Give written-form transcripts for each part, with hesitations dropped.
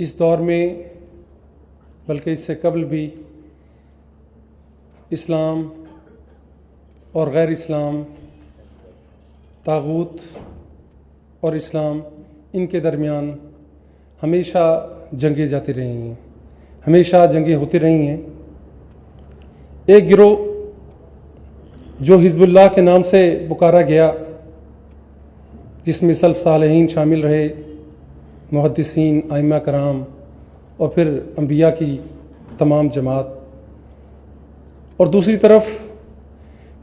اس دور میں بلکہ اس سے قبل بھی اسلام اور غیر اسلام، طاغوت اور اسلام، ان کے درمیان ہمیشہ جنگیں جاتی رہی ہیں، ہمیشہ جنگیں ہوتی رہی ہیں۔ ایک گروہ جو حزب اللہ کے نام سے پکارا گیا، جس میں سلف صالحین شامل رہے، محدثین، ائمہ کرام اور پھر انبیاء کی تمام جماعت، اور دوسری طرف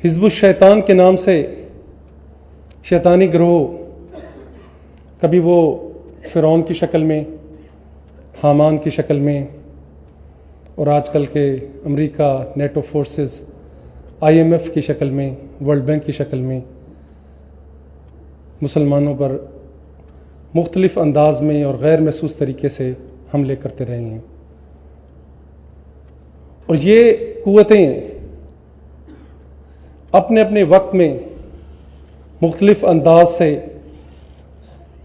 حزب الشیطان کے نام سے شیطانی گروہ، کبھی وہ فرعون کی شکل میں، حامان کی شکل میں، اور آج کل کے امریکہ، نیٹو فورسز، IMF کی شکل میں، ورلڈ بینک کی شکل میں مسلمانوں پر مختلف انداز میں اور غیر محسوس طریقے سے حملے کرتے رہے ہیں۔ اور یہ قوتیں اپنے اپنے وقت میں مختلف انداز سے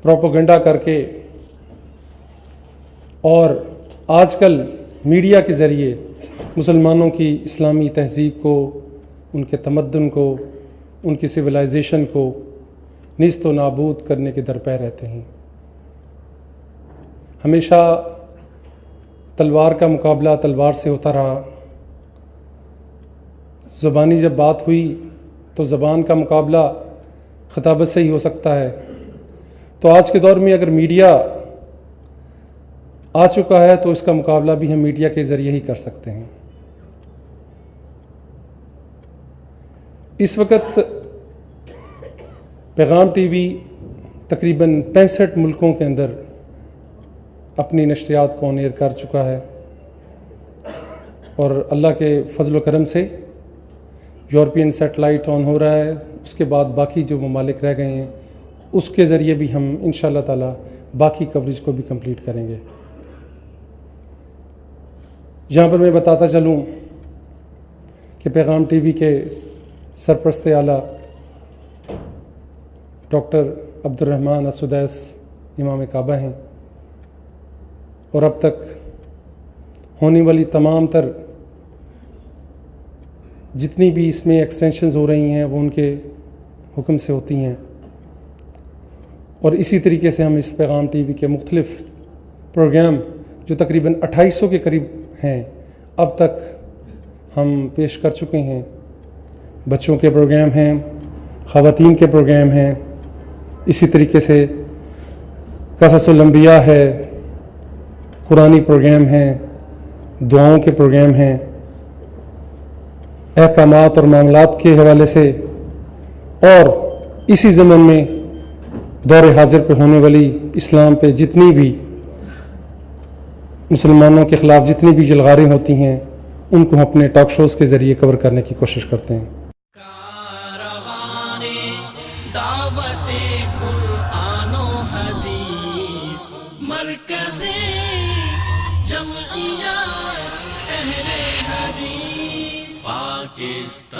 پروپیگنڈا کر کے اور آج کل میڈیا کے ذریعے مسلمانوں کی اسلامی تہذیب کو، ان کے تمدن کو، ان کی سویلائزیشن کو نیست و نابود کرنے کے درپے رہتے ہیں۔ ہمیشہ تلوار کا مقابلہ تلوار سے ہوتا رہا۔ زبانی جب بات ہوئی تو زبان کا مقابلہ خطابت سے ہی ہو سکتا ہے۔ تو آج کے دور میں اگر میڈیا آ چکا ہے تو اس کا مقابلہ بھی ہم میڈیا کے ذریعے ہی کر سکتے ہیں۔ اس وقت پیغام ٹی وی تقریباً 65 ملکوں کے اندر اپنی نشریات کو آن ایئر کر چکا ہے، اور اللہ کے فضل و کرم سے یورپین سیٹلائٹ آن ہو رہا ہے۔ اس کے بعد باقی جو ممالک رہ گئے ہیں اس کے ذریعے بھی ہم انشاءاللہ تعالی باقی کوریج کو بھی کمپلیٹ کریں گے۔ یہاں پر میں بتاتا چلوں کہ پیغام ٹی وی کے سرپرست اعلیٰ ڈاکٹر عبدالرحمن السدیس امام کعبہ ہیں، اور اب تک ہونے والی تمام تر جتنی بھی اس میں ایکسٹینشنز ہو رہی ہیں وہ ان کے حکم سے ہوتی ہیں، اور اسی طریقے سے ہم اس پیغام ٹی وی کے مختلف پروگرام جو تقریباً 2800 کے قریب ہیں اب تک ہم پیش کر چکے ہیں۔ بچوں کے پروگرام ہیں، خواتین کے پروگرام ہیں، اسی طریقے سے قصص الانبیاء ہے، قرآنی پروگرام ہیں، دعاؤں کے پروگرام ہیں، احکامات اور معاملات کے حوالے سے، اور اسی ضمن میں دور حاضر پہ ہونے والی اسلام پہ جتنی بھی مسلمانوں کے خلاف جتنی بھی جلغاریں ہوتی ہیں ان کو اپنے ٹاک شوز کے ذریعے کور کرنے کی کوشش کرتے ہیں۔ دعوت قرآن و حدیث مرکز جمعیت اہل حدیث پاکستان۔